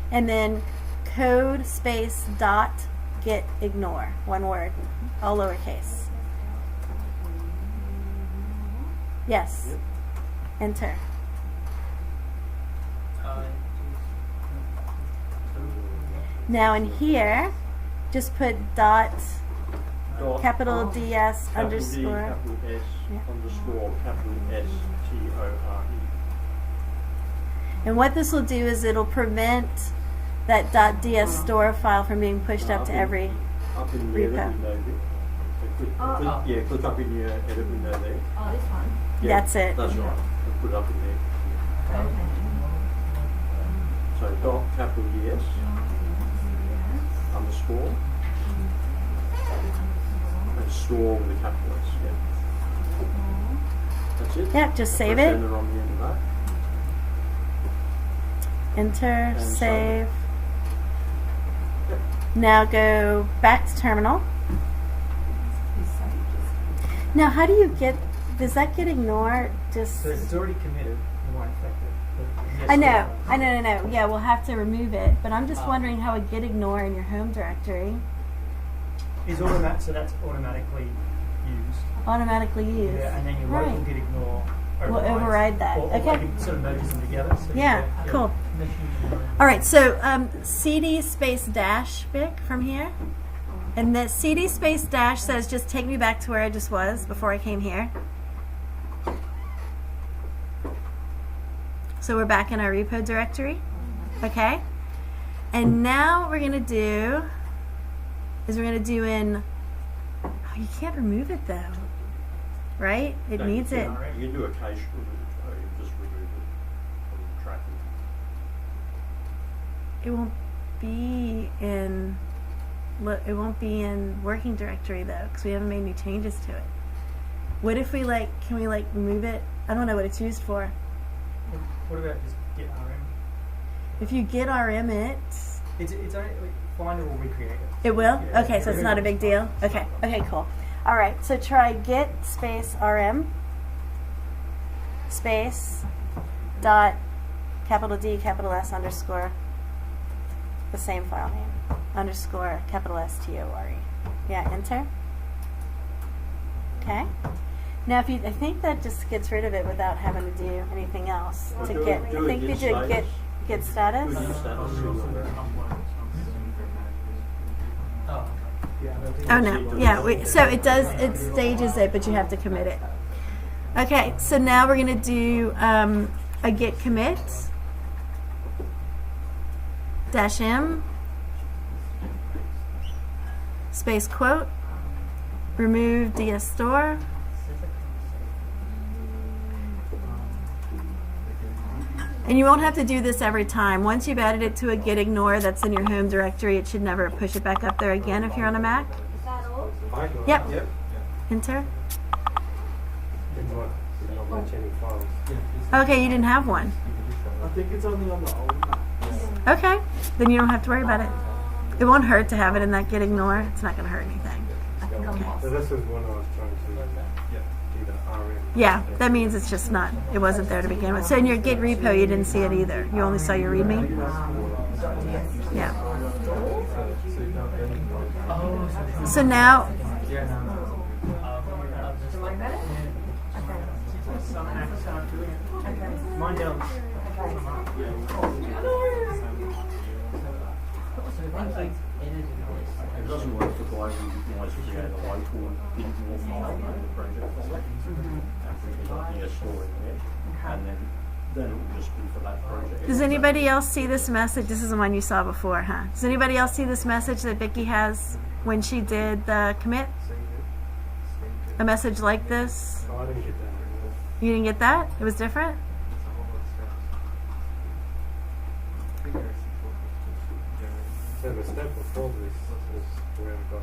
And then code space dot git ignore. One word. All lowercase. Yes. Enter. Now in here, just put dot capital DS underscore. Capital S Yeah. underscore capital STORE. And what this will do is it'll prevent that .ds store file from being pushed up to every. Up in the edit repo. window there. Click up in your edit window there. Oh, this one. Yeah, That's it. That's right. And put it up in there. Okay. So dot capital DS underscore and store with a capital S. Yeah. That's it. Yep, just save Press it. enter on the end of that. Enter, And save. Now go back to terminal. Now, how do you get? Does that get ignored? Just So it's already committed. It won't affect it. But yes, I know. Yeah, we'll have to remove it. But I'm just wondering how it get ignore in your home directory Is automatic, so that's automatically used. automatically used. Yeah, and then your Right. local git ignore We'll override that. Or Okay. like it sort of merges them together. So you Yeah, get- cool. All right, so CD space dash Vic from here. And the CD space dash says just take me back to where I just was before I came here. So we're back in our repo directory. Okay? And now what we're going to do is we're going to do in, oh, you can't remove it though. Right? It No, needs you it. can- You can do a cache remove, or you just remove it from tracking. It won't be in. It won't be in working directory though, because we haven't made any changes to it. What if we can we remove it? I don't know what it's used for. What about just git RM? If you git rm it, It's only find it or recreate it. it will. Yeah. Okay, so it's not a big deal. Okay. Okay, cool. All right. So try git space rm space dot capital D capital S underscore the same file name, underscore capital STORE. Yeah, enter. Okay. Now, if you, I think that just gets rid of it without having to do anything else. To Do get, it- I do think it we in do status. get status. Do it in status. Oh, Oh no, yeah. So it does. It stages it, but you have to commit it. Okay. So now we're gonna do a git commit -m space quote remove ds store. And you won't have to do this every time. Once you've added it to a git ignore that's in your home directory, it should never push it back up there again if you're on a Mac. Is that all? Yep. Yep. Enter. Didn't match any files. Okay, you didn't have one. I think it's only on the old map. Okay, then you don't have to worry about it. It won't hurt to have it in that git ignore. It's not going to hurt anything. Okay. So this is one I was trying to do the RM. Yeah, that means it's just not, it wasn't there to begin with. So in your git repo, you didn't see it either. You only saw your readme? Yeah. oh, So now, yeah, no. Mine don't. So if I like edit It doesn't work for guys who guys create a local ignore file in the project folder. And you just store it there. And then it will just be for that project. does anybody else see this message? This is the one you saw before, huh? Does anybody else see this message that Vicky has when she did the commit? A message like this? Oh, I didn't get that. You didn't get that? It was different? So the step before this is where I got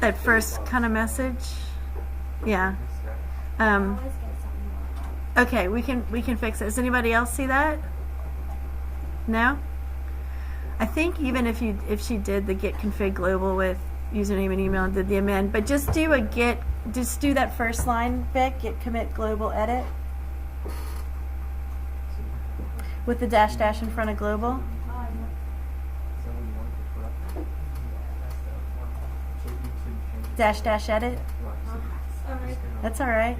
That first kind of message? Yeah. Always get something like that. Okay, we can fix it. Does anybody else see that? No? I think even if she did the git config global with username and email and did the amend, but just do that first line, Vic, git commit global edit with the dash dash in front of global. Dash dash edit. Sorry. That's all right.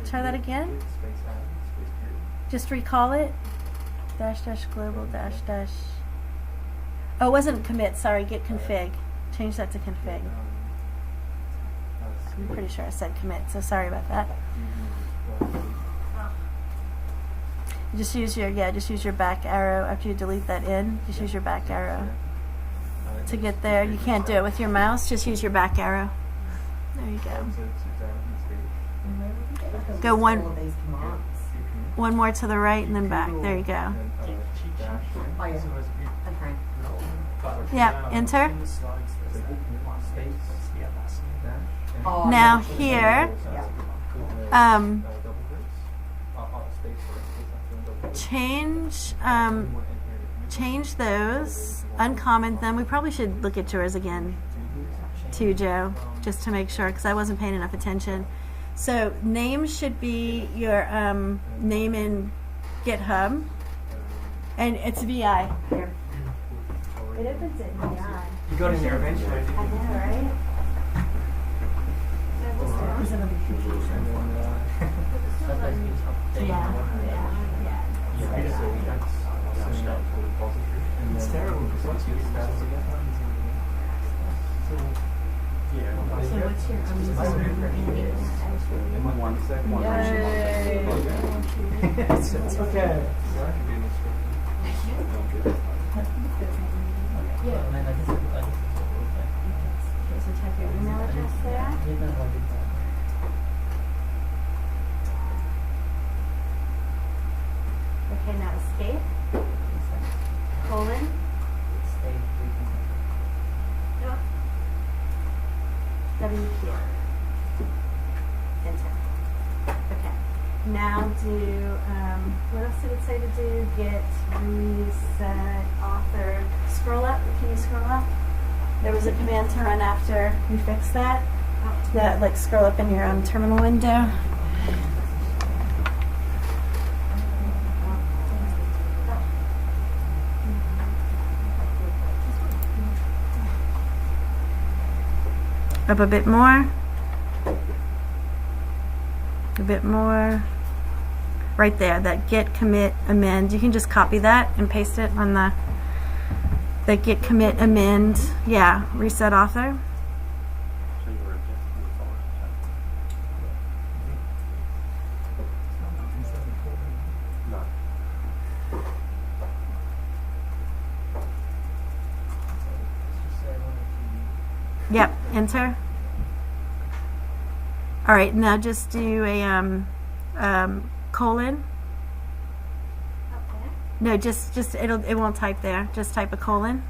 Try that again. Just recall it. Dash dash global dash dash. Oh, it wasn't commit. Sorry, git config. Change that to config. I'm pretty sure I said commit, so sorry about that. Just use your back arrow after you delete that in. Just use your back arrow to get there. You can't do it with your mouse. Just use your back arrow. There you go. Go one more to the right and then back. There you go. Oh, yeah. Okay. Yeah, enter. Oh, Now yeah. here, change those, uncomment them. We probably should look at yours again too, Joe, just to make sure, because I wasn't paying enough attention. So name should be your name in GitHub, and it's VI. Here. It opens it in VI. You got in there eventually. I know, right? It's terrible because once you get status again, So what's your Okay. And then I just So type your email address there. Okay, now escape. Colon. WQ. Enter. Okay. Now do, what else did it say to do? Git reset author. Scroll up. Can you scroll up? There was a command to run after we fixed that. That like scroll up in your terminal window. Up a bit more. A bit more. Right there, that git commit amend. You can just copy that and paste it on the git commit amend. Yeah, reset author. So you're no. Yep, enter. All right, now just do a colon. Up there. No, just it won't type there. Just type a colon.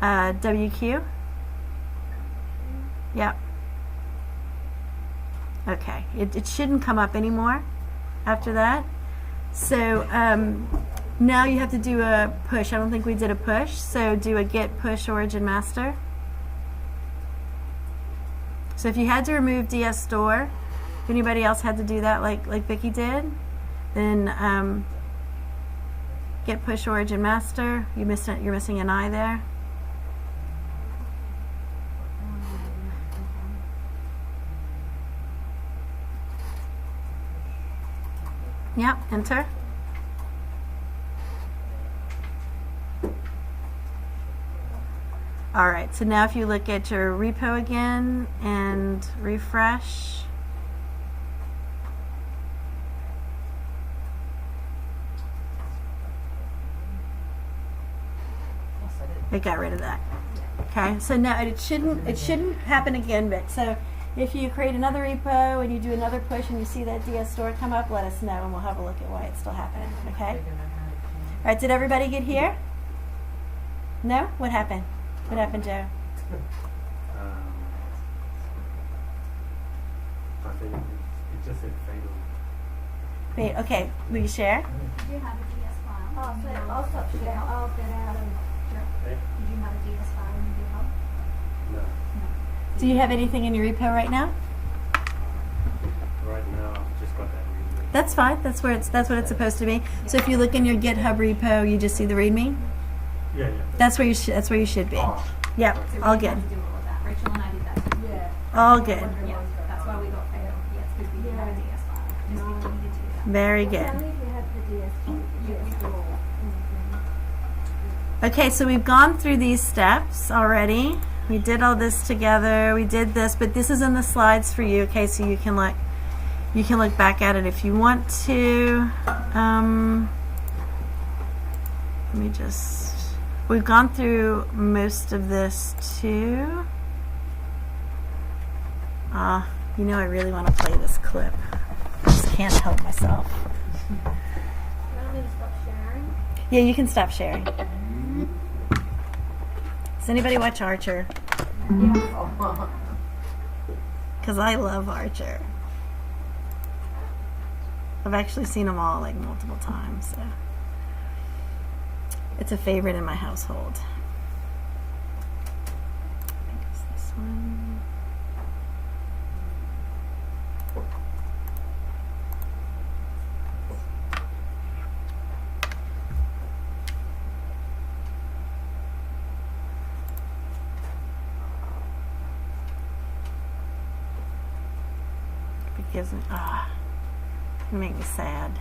WQ. Yep. Okay. It shouldn't come up anymore after that. So now you have to do a push. I don't think we did a push. So do a git push origin master. So if you had to remove DS store, if anybody else had to do that like Vicky did, then git push origin master. You're missing an I there. Yep, enter. All right, so now if you look at your repo again and refresh, it got rid of that. Okay, so now it shouldn't happen again, Vic. So if you create another repo and you do another push and you see that DS store come up, let us know and we'll have a look at why it's still happening. Okay. All right, did everybody get here? No? What happened? What happened, Joe? I think it just said fatal. Wait, okay. Will you share? Did you have a DS file? Oh, so I'll stop sharing. I'll get out of. Eh? Did you have a DS file in Github? No. Do you have anything in your repo right now? Right now, I've just got that readme. That's fine. That's what it's supposed to be. So if you look in your GitHub repo, you just see the README. Yeah, yeah. That's where you should be. Oh. Yep. So we All didn't good. have to do all of that. Rachel and I did that too. Yeah. All good. Yeah, that's why we got failed. Yes, because we didn't have a DS file. Just we needed to do that. Very good. Only if you have the DS. Okay, so we've gone through these steps already. We did all this together. We did this, but this is in the slides for you. Okay, so you can look back at it if you want to. Let me just. We've gone through most of this too. You know, I really want to play this clip. I just can't help myself. You want me to stop sharing? Yeah, you can stop sharing. Does anybody watch Archer? Yeah. Because I love Archer. I've actually seen them all like multiple times. So. It's a favorite in my household. I think it's this one. It gives me, it makes me sad.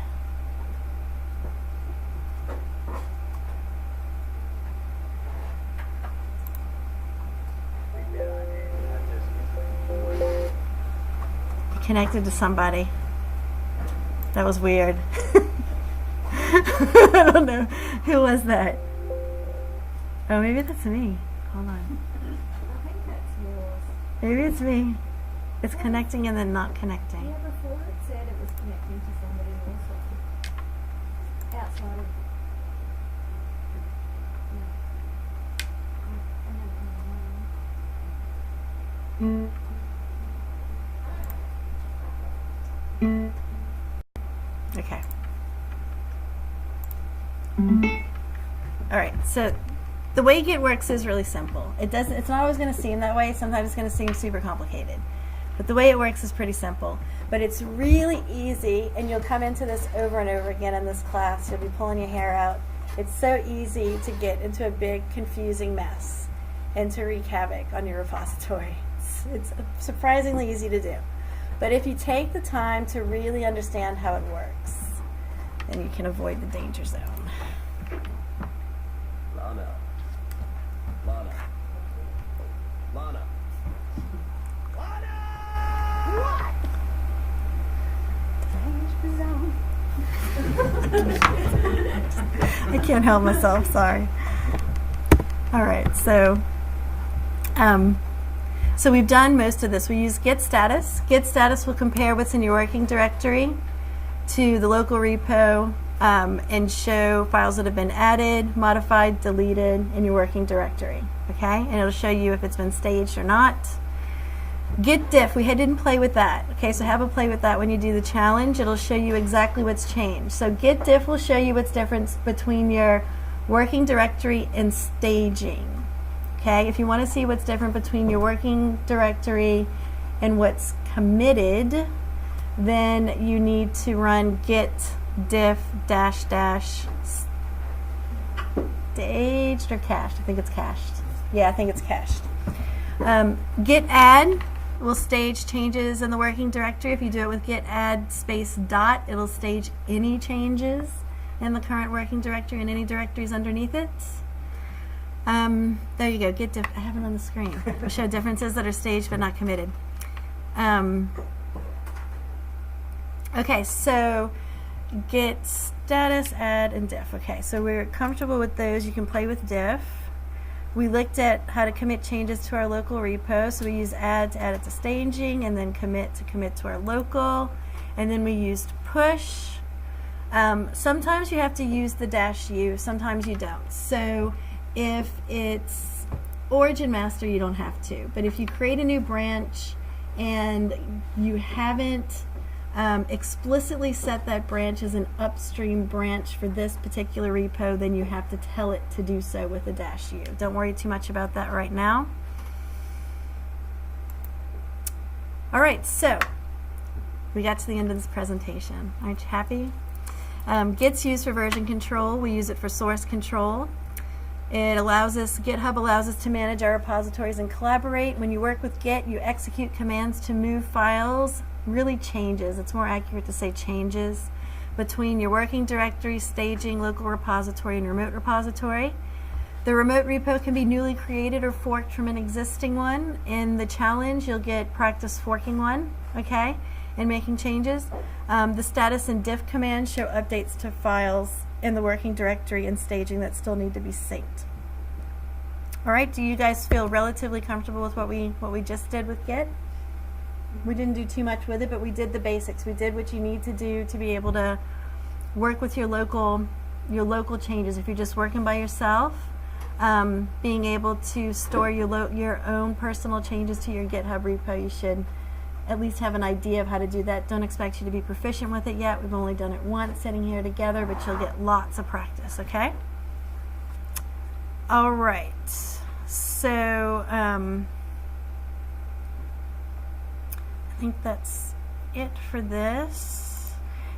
Connected to somebody. That was weird. I don't know. Who was that? Oh, maybe that's me. Hold on. I think that's yours. Maybe it's me. It's connecting and then not connecting. Yeah, before it said it was connecting to somebody else. Outside of. Okay. All right. So the way Git works is really simple. It's not always going to seem that way. Sometimes it's going to seem super complicated. But the way it works is pretty simple. But it's really easy, and you'll come into this over and over again in this class. You'll be pulling your hair out. It's so easy to get into a big, confusing mess and to wreak havoc on your repository. It's surprisingly easy to do. But if you take the time to really understand how it works, then you can avoid the danger zone. Lana. I can't help myself, sorry. Alright, so we've done most of this. We use git status. Git status will compare what's in your working directory to the local repo and show files that have been added, modified, deleted in your working directory. Okay, and it'll show you if it's been staged or not. Git diff, we didn't play with that. Okay, so have a play with that when you do the challenge. It'll show you exactly what's changed. So git diff will show you what's different between your working directory and staging. Okay, if you want to see what's different between your working directory and what's committed, then you need to run git diff dash staged or cached. I think it's cached. Yeah, I think it's cached. Git add will stage changes in the working directory. If you do it with git add space dot, it'll stage any changes in the current working directory and any directories underneath it. There you go. Git diff. I have it on the screen. It'll show differences that are staged but not committed. Okay, so git status, add, and diff. Okay, so we're comfortable with those. You can play with diff. We looked at how to commit changes to our local repo. So we use add to add it to staging, and then commit to our local. And then we used push. Sometimes you have to use the -u, sometimes you don't. So if it's origin master, you don't have to. But if you create a new branch and you haven't explicitly set that branch as an upstream branch for this particular repo, then you have to tell it to do so with a -u. Don't worry too much about that right now. Alright, so we got to the end of this presentation. Aren't you happy? Git's used for version control. We use it for source control. It allows us, GitHub allows us to manage our repositories and collaborate. When you work with Git, you execute commands to move files, really changes, it's more accurate to say changes, between your working directory, staging, local repository, and remote repository. The remote repo can be newly created or forked from an existing one. In the challenge, you'll get practice forking one, okay, and making changes. The status and diff commands show updates to files in the working directory and staging that still need to be synced. Alright, do you guys feel relatively comfortable with what we just did with Git? We didn't do too much with it, but we did the basics. We did what you need to do to be able to work with your local changes. If you're just working by yourself, being able to store your own personal changes to your GitHub repo, you should at least have an idea of how to do that. Don't expect you to be proficient with it yet. We've only done it once sitting here together, but you'll get lots of practice, okay? All right. So, I think that's it for this.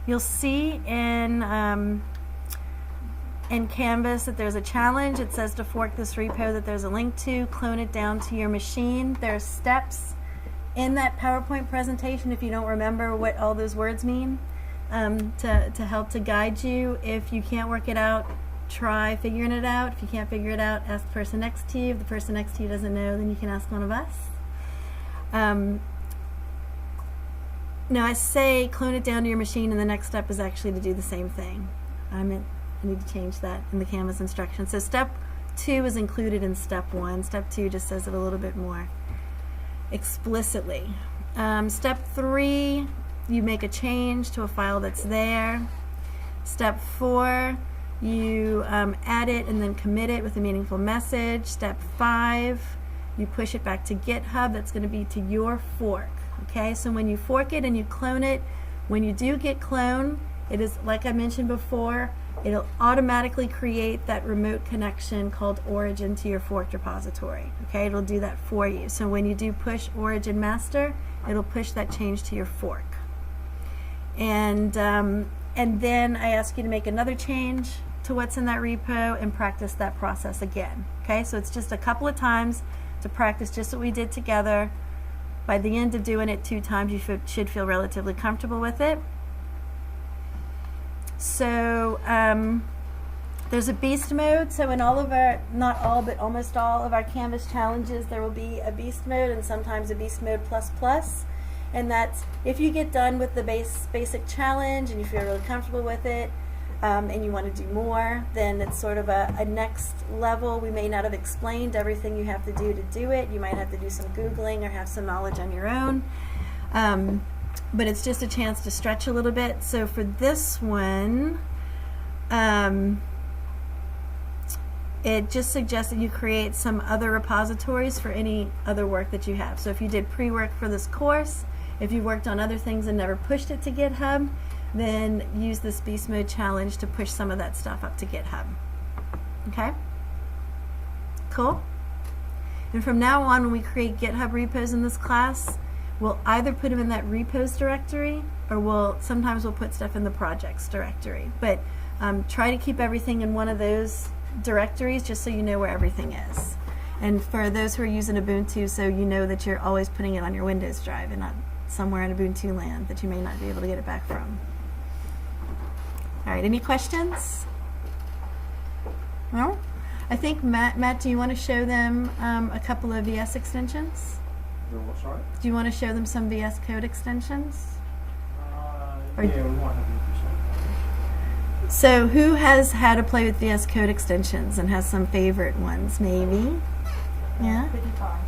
You'll see in Canvas that there's a challenge. It says to fork this repo that there's a link to, clone it down to your machine. There's steps in that PowerPoint presentation, if you don't remember what all those words mean, to help to guide you. If you can't work it out, try figuring it out. If you can't figure it out, ask the person next to you. If the person next to you doesn't know, then you can ask one of us. Now I say clone it down to your machine, and the next step is actually to do the same thing. I need to change that in the Canvas instructions. So step 2 is included in step 1. Step 2 just says it a little bit more explicitly. Step 3, you make a change to a file that's there. Step 4, you add it and then commit it with a meaningful message. Step 5, you push it back to GitHub. That's going to be to your fork. Okay, so when you fork it and you clone it, when you do git clone, it is, like I mentioned before, it'll automatically create that remote connection called origin to your forked repository. Okay, it'll do that for you. So when you do push origin master, it'll push that change to your fork. And then I ask you to make another change to what's in that repo and practice that process again. Okay, so it's just a couple of times to practice just what we did together. By the end of doing it 2 times, you should feel relatively comfortable with it. So there's a beast mode. So in all of our, not all, but almost all of our Canvas challenges, there will be a beast mode and sometimes a beast mode plus. And that's if you get done with the basic challenge and you feel really comfortable with it, and you want to do more, then it's sort of a next level. We may not have explained everything you have to do it. You might have to do some Googling or have some knowledge on your own. But it's just a chance to stretch a little bit. So for this one, it just suggests that you create some other repositories for any other work that you have. So if you did pre-work for this course, if you worked on other things and never pushed it to GitHub, then use this Beast Mode challenge to push some of that stuff up to GitHub. Okay? Cool? And from now on, when we create GitHub repos in this class, we'll either put them in that repos directory, or sometimes we'll put stuff in the projects directory. But try to keep everything in one of those directories just so you know where everything is. And for those who are using Ubuntu, so you know that you're always putting it on your Windows drive and not somewhere in Ubuntu land that you may not be able to get it back from. All right, any questions? No? I think, Matt, do you want to show them a couple of VS extensions? Sorry? Do you want to show them some VS Code extensions? Yeah, we want to. So who has had to play with VS Code extensions and has some favorite ones, maybe? Yeah? Prettify.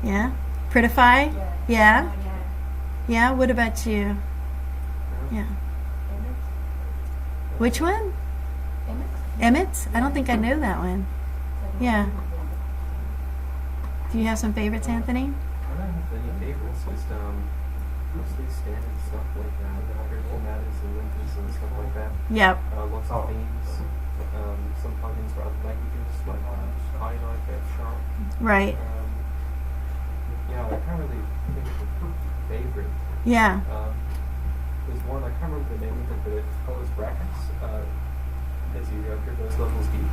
Yeah? Prettify? Yeah. Yeah? Yeah? What about you? Yeah. Which one? Emmett? I don't think I know that one. Yeah. Do you have some favorites, Anthony? I don't have any favorites, just mostly standard stuff like that. Matters and Olympus and stuff like that. Yep. Lots of themes. Some plugins for other languages like Iodine, Sharp. Right. Yeah, I can't really think of a favorite. Yeah. There's one, I can't remember the name of it, but it follows brackets. As you go through those levels deep.